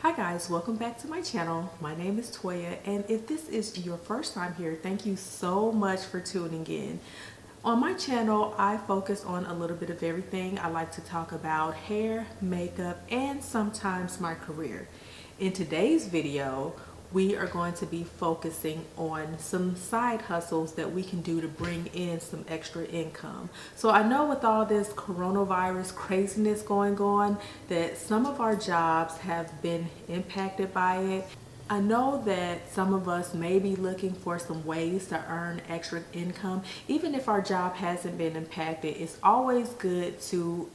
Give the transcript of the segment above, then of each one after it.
Hi guys, welcome back to my channel. My name is Toya, and if this is your first time here, thank you so much for tuning in. On my channel, I focus on a little bit of everything. I like to talk about hair, makeup, and sometimes my career. In today's video, we are going to be focusing on some side hustles that we can do to bring in some extra income. So I know with all this coronavirus craziness going on that some of our jobs have been impacted by it. I know that some of us may be looking for some ways to earn extra income. Even if our job hasn't been impacted, it's always good to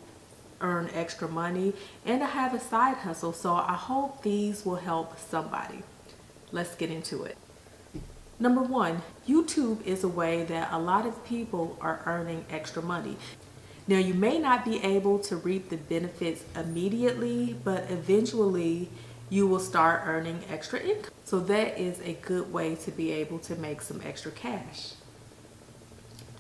earn extra money and to have a side hustle. So I hope these will help somebody. Let's get into it. Number one, YouTube is a way that a lot of people are earning extra money. Now, you may not be able to reap the benefits immediately, but eventually you will start earning extra income. So that is a good way to be able to make some extra cash.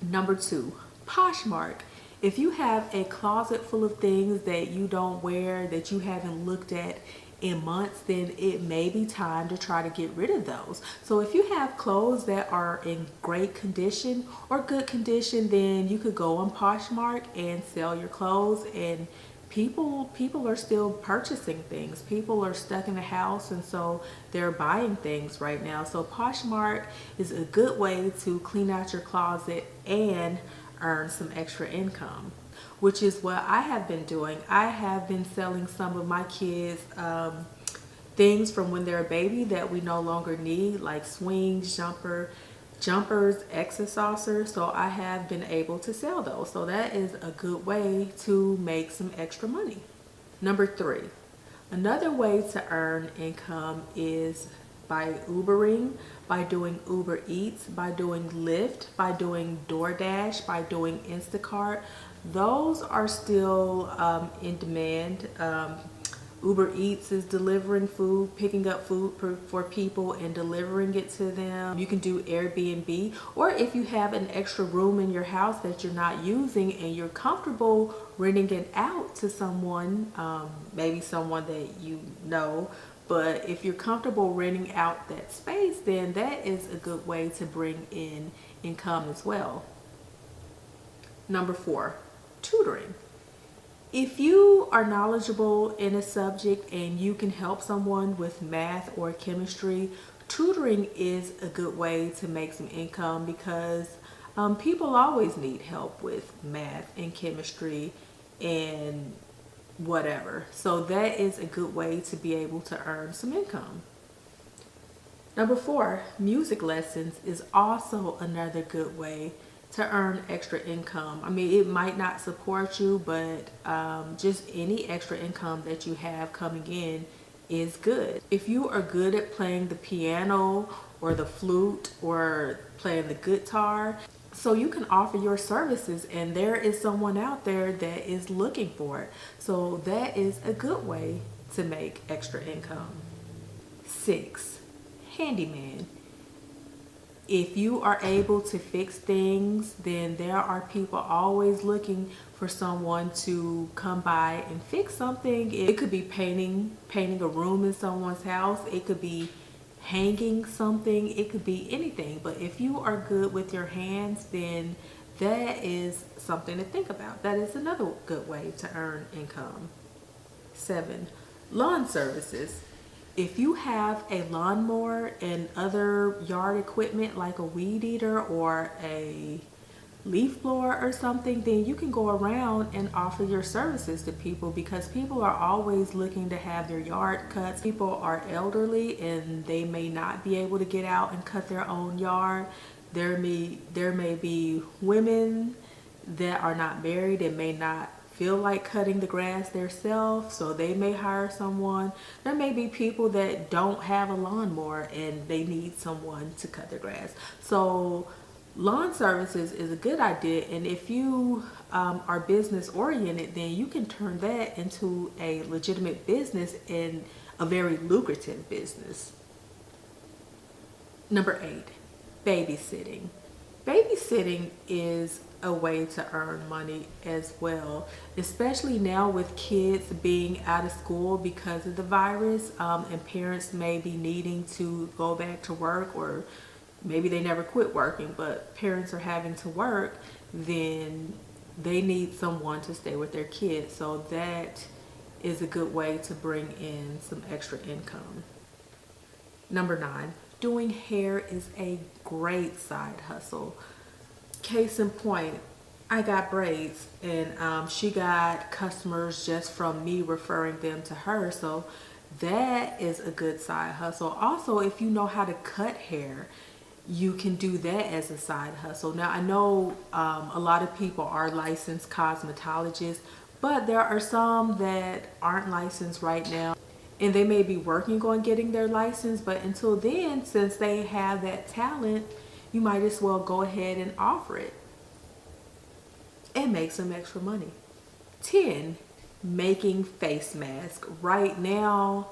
Number two, Poshmark. If you have a closet full of things that you don't wear, that you haven't looked at in months, then it may be time to try to get rid of those. So if you have clothes that are in great condition or good condition, then you could go on Poshmark and sell your clothes, and people are still purchasing things. People are stuck in the house, and so they're buying things right now. So Poshmark is a good way to clean out your closet and earn some extra income, which is what I have been doing. I have been selling some of my kids things from when they're a baby that we no longer need, like swings, jumpers, exercise saucers. So I have been able to sell those. So that is a good way to make some extra money. Number three, another way to earn income is by Ubering, by doing Uber Eats, by doing Lyft, by doing DoorDash, by doing Instacart. Those are still in demand. Uber Eats is delivering food, picking up food for people and delivering it to them. You can do Airbnb, or if you have an extra room in your house that you're not using and you're comfortable renting it out to someone, maybe someone that you know, but if you're comfortable renting out that space, then that is a good way to bring in income as well. Number four, tutoring. If you are knowledgeable in a subject and you can help someone with math or chemistry, tutoring is a good way to make some income because people always need help with math and chemistry and whatever. So that is a good way to be able to earn some income. Number four, music lessons is also another good way to earn extra income. I mean, it might not support you, but just any extra income that you have coming in is good. If you are good at playing the piano or the flute or playing the guitar, so you can offer your services, and there is someone out there that is looking for it. So that is a good way to make extra income. Six, handyman. If you are able to fix things, then there are people always looking for someone to come by and fix something. It could be painting a room in someone's house. It could be hanging something. It could be anything. But if you are good with your hands, then that is something to think about. That is another good way to earn income. Seven, lawn services. If you have a lawnmower and other yard equipment like a weed eater or a leaf blower or something, then you can go around and offer your services to people because people are always looking to have their yard cut. People are elderly and they may not be able to get out and cut their own yard. There may be women that are not married and may not feel like cutting the grass themselves, so they may hire someone. There may be people that don't have a lawnmower and they need someone to cut their grass. So lawn services is a good idea, and if you are business oriented, then you can turn that into a legitimate business and a very lucrative business. Number eight, babysitting. Babysitting is a way to earn money as well, especially now with kids being out of school because of the virus, and parents may be needing to go back to work, or maybe they never quit working, but parents are having to work, then they need someone to stay with their kids. So that is a good way to bring in some extra income. Number 9, doing hair is a great side hustle. Case in point, I got braids, and she got customers just from me referring them to her. So that is a good side hustle. Also, if you know how to cut hair, you can do that as a side hustle. Now, I know a lot of people are licensed cosmetologists, but there are some that aren't licensed right now, and they may be working on getting their license. But until then, since they have that talent, you might as well go ahead and offer it and make some extra money. 10, making face masks. Right now,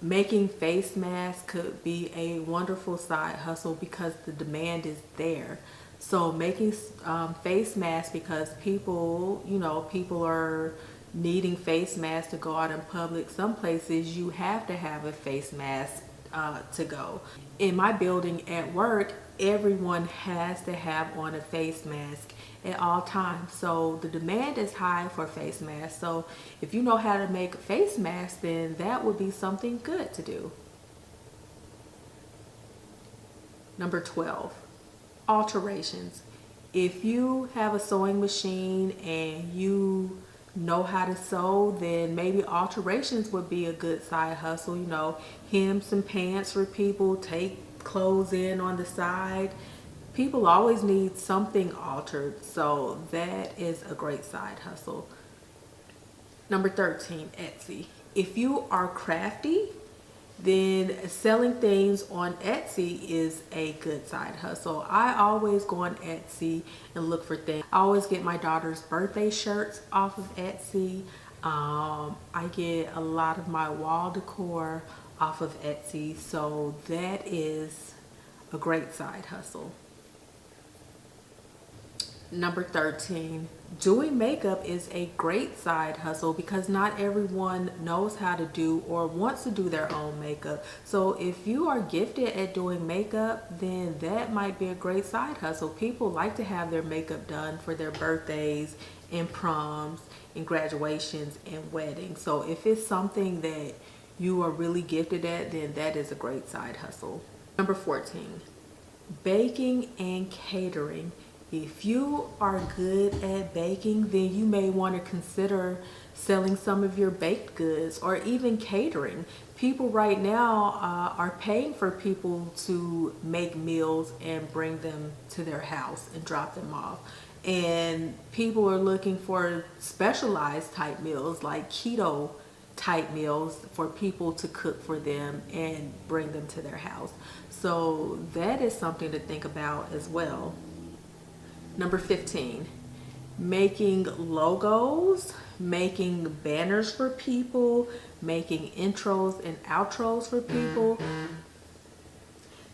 making face masks could be a wonderful side hustle because the demand is there. So making face masks, because people are needing face masks to go out in public. Some places you have to have a face mask to go. In my building at work, everyone has to have on a face mask at all times. So the demand is high for face masks. So if you know how to make face masks, then that would be something good to do. Number 12, alterations. If you have a sewing machine and you know how to sew, then maybe alterations would be a good side hustle. Hem some pants for people, take clothes in on the side. People always need something altered, so that is a great side hustle. Number 13, Etsy. If you are crafty, then selling things on Etsy is a good side hustle. I always go on Etsy and look for things. I always get my daughter's birthday shirts off of Etsy. I get a lot of my wall decor off of Etsy, so that is a great side hustle. Number 13, doing makeup is a great side hustle because not everyone knows how to do or wants to do their own makeup. So if you are gifted at doing makeup, then that might be a great side hustle. People like to have their makeup done for their birthdays and proms and graduations and weddings. So if it's something that you are really gifted at, then that is a great side hustle. Number 14, baking and catering. If you are good at baking, then you may want to consider selling some of your baked goods or even catering. People right now are paying for people to make meals and bring them to their house and drop them off. And people are looking for specialized type meals, like keto type meals, for people to cook for them and bring them to their house. So that is something to think about as well. Number 15, making logos, making banners for people, making intros and outros for people.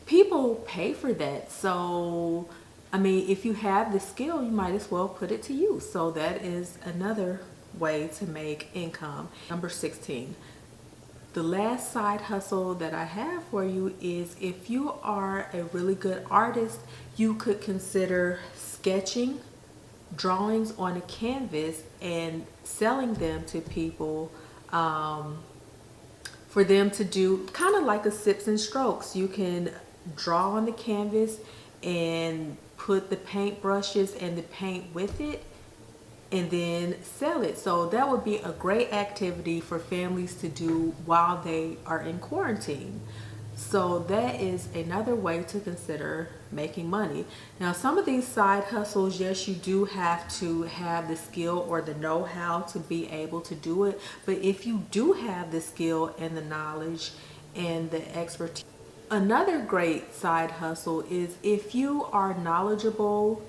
People pay for that. So, if you have the skill, you might as well put it to use. So that is another way to make income. Number 16, the last side hustle that I have for you is if you are a really good artist, you could consider sketching drawings on a canvas and selling them to people for them to do kind of like a sips and strokes. You can draw on the canvas and put the paint brushes and the paint with it and then sell it. So that would be a great activity for families to do while they are in quarantine. So that is another way to consider making money. Now, some of these side hustles, yes, you do have to have the skill or the know-how to be able to do it. But if you do have the skill and the knowledge and the expertise, another great side hustle is if you are knowledgeable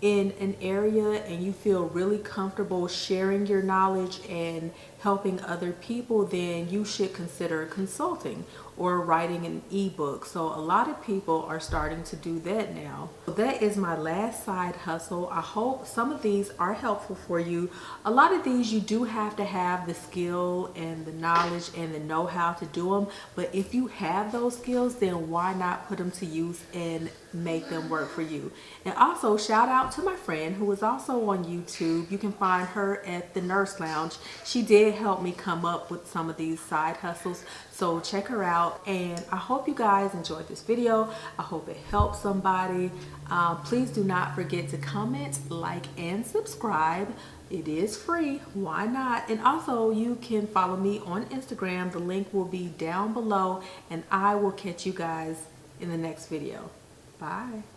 in an area and you feel really comfortable sharing your knowledge and helping other people, then you should consider consulting or writing an ebook. So a lot of people are starting to do that now. So that is my last side hustle. I hope some of these are helpful for you. A lot of these you do have to have the skill and the knowledge and the know-how to do them, but if you have those skills, then why not put them to use and make them work for you? And also shout out to my friend who is also on YouTube. You can find her at the Nurse Lounge. She did help me come up with some of these side hustles, so check her out. And I hope you guys enjoyed this video. I hope it helped somebody. Please do not forget to comment, like, and subscribe. It is free, why not? And also you can follow me on Instagram. The link will be down below, and I will catch you guys in the next video. Bye.